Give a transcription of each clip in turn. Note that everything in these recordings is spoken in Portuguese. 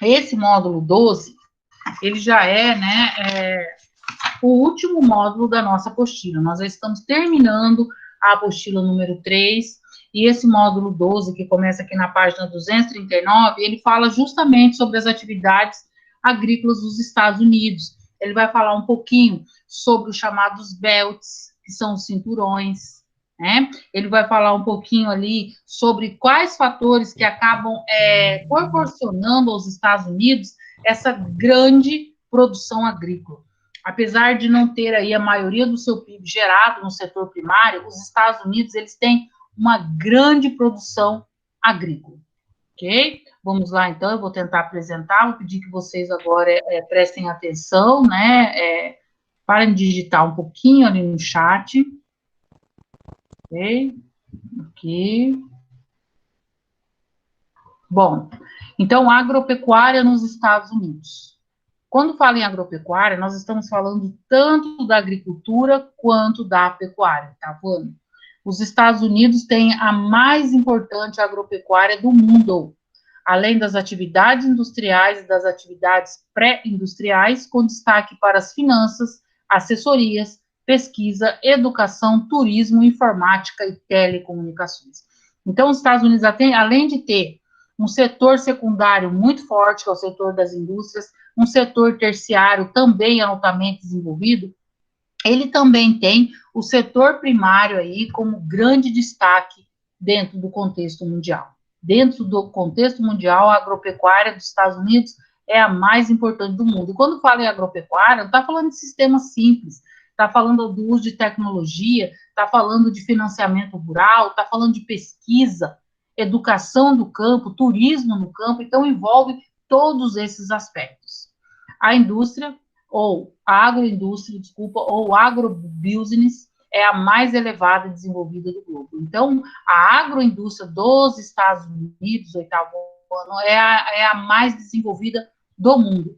Esse módulo 12, ele já é, né, o último módulo da nossa apostila. Nós já estamos terminando a apostila número 3, e esse módulo 12, que começa aqui na página 239, ele fala justamente sobre as atividades agrícolas dos Estados Unidos. Ele vai falar um pouquinho sobre os chamados belts, que são os cinturões, né? Ele vai falar um pouquinho ali sobre quais fatores que acabam proporcionando aos Estados Unidos essa grande produção agrícola. Apesar de não ter aí a maioria do seu PIB gerado no setor primário, os Estados Unidos, eles têm uma grande produção agrícola, ok? Vamos lá, então, eu vou tentar apresentar, vou pedir que vocês agora prestem atenção, né, parem de digitar um pouquinho ali no chat, ok? Aqui. Bom, então, agropecuária nos Estados Unidos. Quando fala em agropecuária, nós estamos falando tanto da agricultura quanto da pecuária, tá vendo? Os Estados Unidos têm a mais importante agropecuária do mundo, além das atividades industriais e das atividades pré-industriais, com destaque para as finanças, assessorias, pesquisa, educação, turismo, informática e telecomunicações. Então, os Estados Unidos, além de ter um setor secundário muito forte, que é o setor das indústrias, um setor terciário também altamente desenvolvido, ele também tem o setor primário aí como grande destaque dentro do contexto mundial. Dentro do contexto mundial, a agropecuária dos Estados Unidos é a mais importante do mundo. E quando fala em agropecuária, não está falando de sistema simples, está falando do uso de tecnologia, está falando de financiamento rural, está falando de pesquisa, educação do campo, turismo no campo, então envolve todos esses aspectos. A indústria, ou a agroindústria, desculpa, ou agrobusiness, é a mais elevada e desenvolvida do globo. Então, a agroindústria dos Estados Unidos, oitavo ano, é a mais desenvolvida do mundo.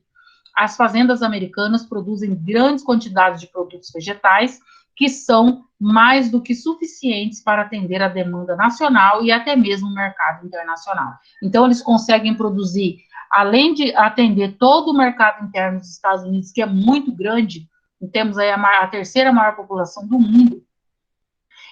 As fazendas americanas produzem grandes quantidades de produtos vegetais que são mais do que suficientes para atender a demanda nacional e até mesmo o mercado internacional. Então, eles conseguem produzir, além de atender todo o mercado interno dos Estados Unidos, que é muito grande, temos aí a terceira maior população do mundo,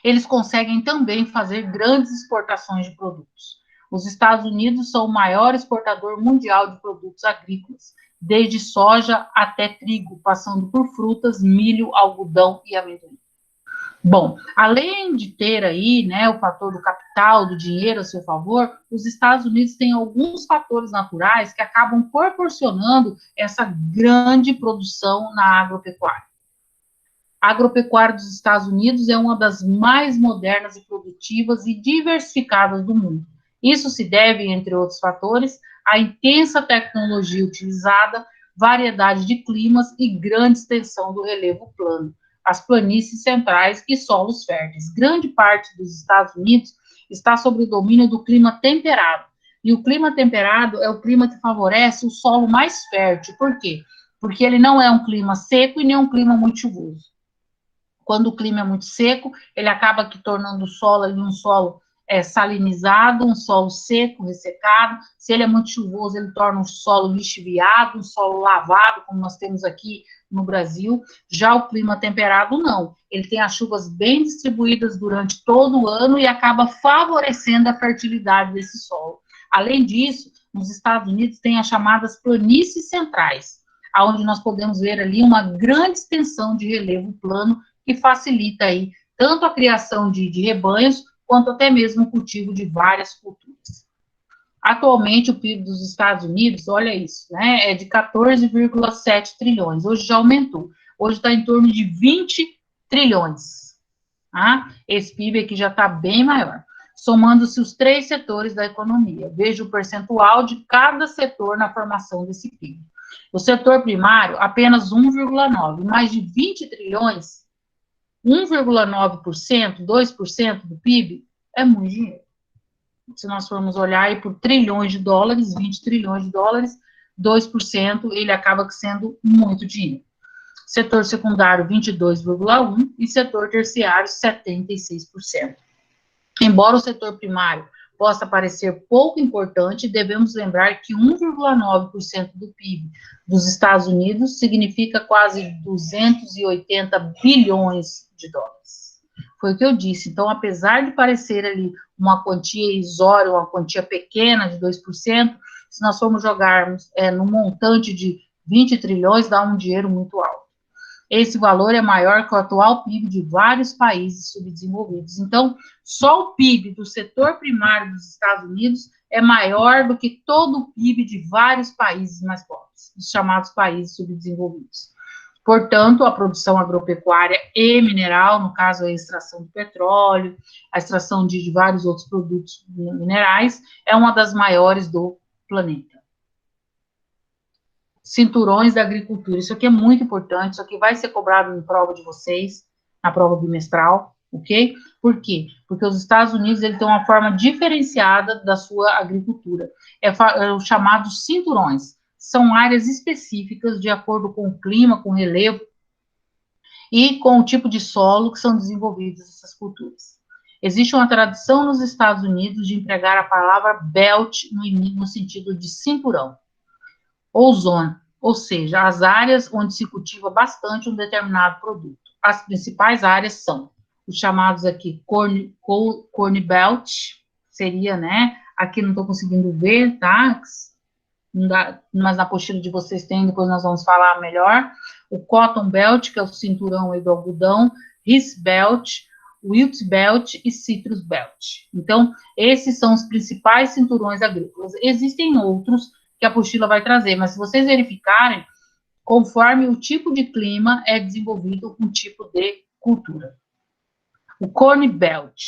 eles conseguem também fazer grandes exportações de produtos. Os Estados Unidos são o maior exportador mundial de produtos agrícolas, desde soja até trigo, passando por frutas, milho, algodão e amendoim. Bom, além de ter aí, né, o fator do capital, do dinheiro a seu favor, os Estados Unidos têm alguns fatores naturais que acabam proporcionando essa grande produção na agropecuária. A agropecuária dos Estados Unidos é uma das mais modernas e produtivas e diversificadas do mundo. Isso se deve, entre outros fatores, à intensa tecnologia utilizada, variedade de climas e grande extensão do relevo plano, as planícies centrais e solos férteis. Grande parte dos Estados Unidos está sob o domínio do clima temperado. E o clima temperado é o clima que favorece o solo mais fértil. Por quê? Porque ele não é um clima seco e nem um clima muito chuvoso. Quando o clima é muito seco, ele acaba que tornando o solo ali um solo salinizado, um solo seco, ressecado. Se ele é muito chuvoso, ele torna um solo lixiviado, um solo lavado, como nós temos aqui no Brasil. Já o clima temperado, não. Ele tem as chuvas bem distribuídas durante todo o ano e acaba favorecendo a fertilidade desse solo. Além disso, nos Estados Unidos tem as chamadas planícies centrais, onde nós podemos ver ali uma grande extensão de relevo plano que facilita aí tanto a criação de rebanhos, quanto até mesmo o cultivo de várias culturas. Atualmente, o PIB dos Estados Unidos, olha isso, né, é de 14,7 trilhões, hoje já aumentou, hoje está em torno de 20 trilhões, tá? Esse PIB aqui já está bem maior, somando-se os três setores da economia. Veja o percentual de cada setor na formação desse PIB. O setor primário, apenas 1,9, mais de 20 trilhões, 1,9%, 2% do PIB, é muito dinheiro. Se nós formos olhar aí por trilhões de dólares, 20 trilhões de dólares, 2%, ele acaba sendo muito dinheiro. Setor secundário, 22,1%, e setor terciário, 76%. Embora o setor primário possa parecer pouco importante, devemos lembrar que 1,9% do PIB dos Estados Unidos significa quase 280 bilhões de dólares. Foi o que eu disse. Então, apesar de parecer ali uma quantia irrisória, uma quantia pequena de 2%, se nós formos jogarmos no montante de 20 trilhões, dá um dinheiro muito alto. Esse valor é maior que o atual PIB de vários países subdesenvolvidos. Então, só o PIB do setor primário dos Estados Unidos é maior do que todo o PIB de vários países mais pobres, os chamados países subdesenvolvidos. Portanto, a produção agropecuária e mineral, no caso a extração do petróleo, a extração de vários outros produtos minerais, é uma das maiores do planeta. Cinturões da agricultura, isso aqui é muito importante, isso aqui vai ser cobrado em prova de vocês, na prova bimestral, ok? Por quê? Porque os Estados Unidos, ele tem uma forma diferenciada da sua agricultura, é o chamado cinturões, são áreas específicas de acordo com o clima, com o relevo, e com o tipo de solo que são desenvolvidas essas culturas. Existe uma tradição nos Estados Unidos de empregar a palavra belt no sentido de cinturão, ou zona, ou seja, as áreas onde se cultiva bastante um determinado produto. As principais áreas são os chamados aqui corn belt, seria, né, aqui não estou conseguindo ver, tá, mas na apostila de vocês tem, depois nós vamos falar melhor, o cotton belt, que é o cinturão aí do algodão, rice belt, wilt belt e citrus belt. Então, esses são os principais cinturões agrícolas. Existem outros que a apostila vai trazer, mas se vocês verificarem, conforme o tipo de clima é desenvolvido um tipo de cultura. O corn belt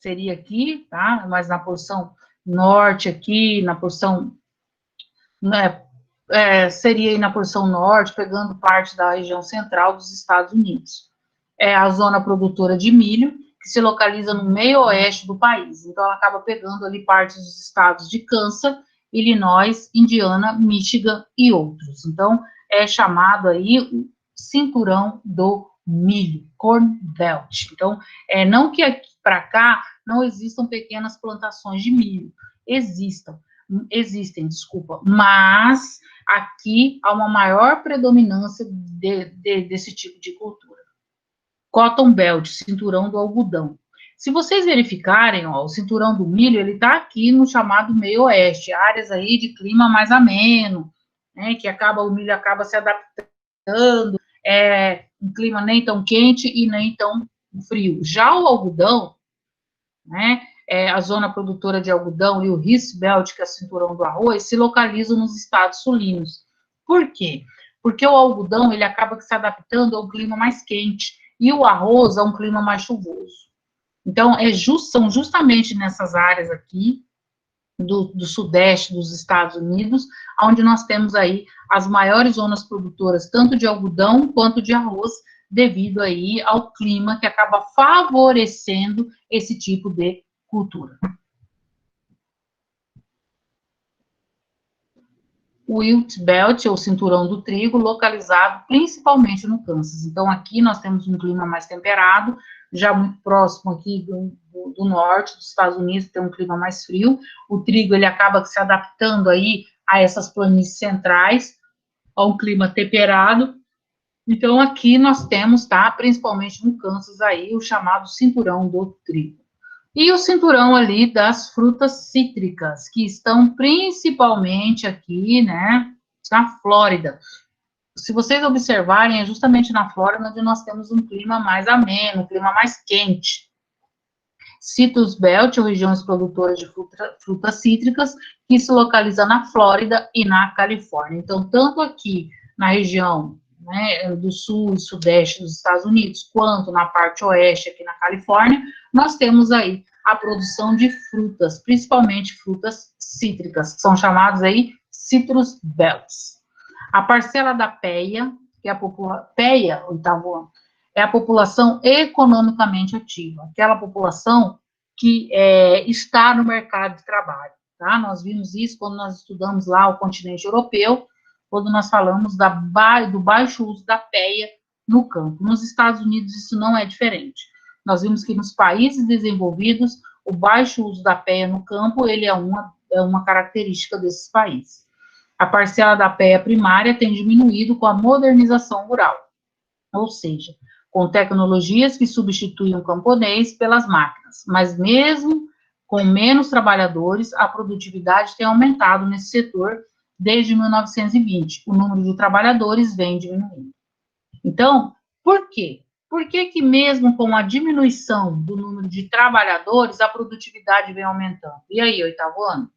seria aqui, tá? Mas na porção norte aqui, na porção, né, seria aí na porção norte, pegando parte da região central dos Estados Unidos. É a zona produtora de milho, que se localiza no meio oeste do país. Então, ela acaba pegando ali partes dos estados de Kansas, Illinois, Indiana, Michigan e outros. Então, é chamado aí o cinturão do milho, Corn Belt. Então, não que aqui para cá não existam pequenas plantações de milho, existem, mas aqui há uma maior predominância desse tipo de cultura. Cotton Belt, cinturão do algodão. Se vocês verificarem, ó, o cinturão do milho, ele está aqui no chamado meio oeste, áreas aí de clima mais ameno, né, que o milho acaba se adaptando, um clima nem tão quente e nem tão frio. Já o algodão, né, a zona produtora de algodão e o Rice Belt, que é o cinturão do arroz, se localizam nos estados sulinos. Por quê? Porque o algodão, ele acaba se adaptando ao clima mais quente, e o arroz a um clima mais chuvoso. Então, são justamente nessas áreas aqui, do sudeste dos Estados Unidos, onde nós temos aí as maiores zonas produtoras, tanto de algodão quanto de arroz, devido aí ao clima que acaba favorecendo esse tipo de cultura. O Wilt Belt, ou cinturão do trigo, localizado principalmente no Kansas. Então, aqui nós temos um clima mais temperado, já muito próximo aqui do norte dos Estados Unidos, tem um clima mais frio. O trigo, ele acaba se adaptando aí a essas planícies centrais, a um clima temperado. Então, aqui nós temos, tá, principalmente no Kansas aí, o chamado cinturão do trigo. E o cinturão ali das frutas cítricas, que estão principalmente aqui, né, na Flórida. Se vocês observarem, é justamente na Flórida onde nós temos um clima mais ameno, um clima mais quente. Citrus Belt, ou regiões produtoras de frutas cítricas, que se localiza na Flórida e na Califórnia. Então, tanto aqui na região, né, do sul e sudeste dos Estados Unidos, quanto na parte oeste, aqui na Califórnia, nós temos aí a produção de frutas, principalmente frutas cítricas, que são chamadas aí citrus belts. A parcela da PEA, que é a PEA, oitavo ano, é a população economicamente ativa, aquela população que está no mercado de trabalho, tá? Nós vimos isso quando nós estudamos lá o continente europeu, quando nós falamos do baixo uso da PEA no campo. Nos Estados Unidos isso não é diferente. Nós vimos que nos países desenvolvidos o baixo uso da PEA no campo, ele é uma característica desses países. A parcela da PEA primária tem diminuído com a modernização rural, ou seja, com tecnologias que substituem o camponês pelas máquinas, mas mesmo com menos trabalhadores, a produtividade tem aumentado nesse setor desde 1920. O número de trabalhadores vem diminuindo. Então, por quê? Por que mesmo com a diminuição do número de trabalhadores, a produtividade vem aumentando? E aí, oitavo ano?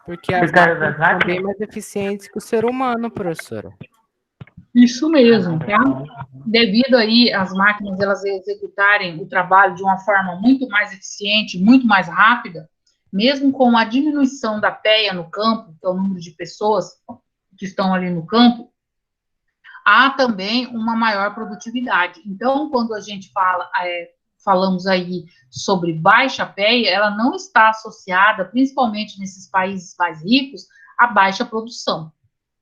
Porque as máquinas são bem mais eficientes que o ser humano, professora. Isso mesmo, tá? Devido aí às máquinas elas executarem o trabalho de uma forma muito mais eficiente, muito mais rápida, mesmo com a diminuição da PEA no campo, que é o número de pessoas que estão ali no campo, há também uma maior produtividade. Então, quando a gente falamos aí sobre baixa PEA, ela não está associada, principalmente nesses países mais ricos, à baixa produção.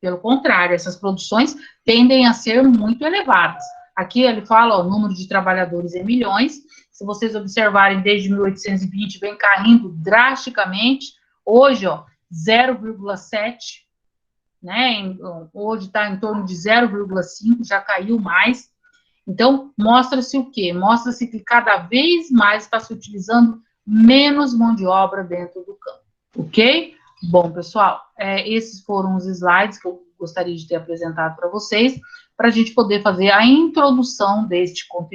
Pelo contrário, essas produções tendem a ser muito elevadas. Aqui ele fala, o número de trabalhadores em milhões. Se vocês observarem, desde 1820 vem caindo drasticamente. Hoje, 0,7, né? Hoje está em torno de 0,5, já caiu mais. Então, mostra-se o quê? Mostra-se que cada vez mais está se utilizando menos mão de obra dentro do campo, ok? Bom, pessoal, esses foram os slides que eu gostaria de ter apresentado para vocês, para a gente poder fazer a introdução deste conteúdo.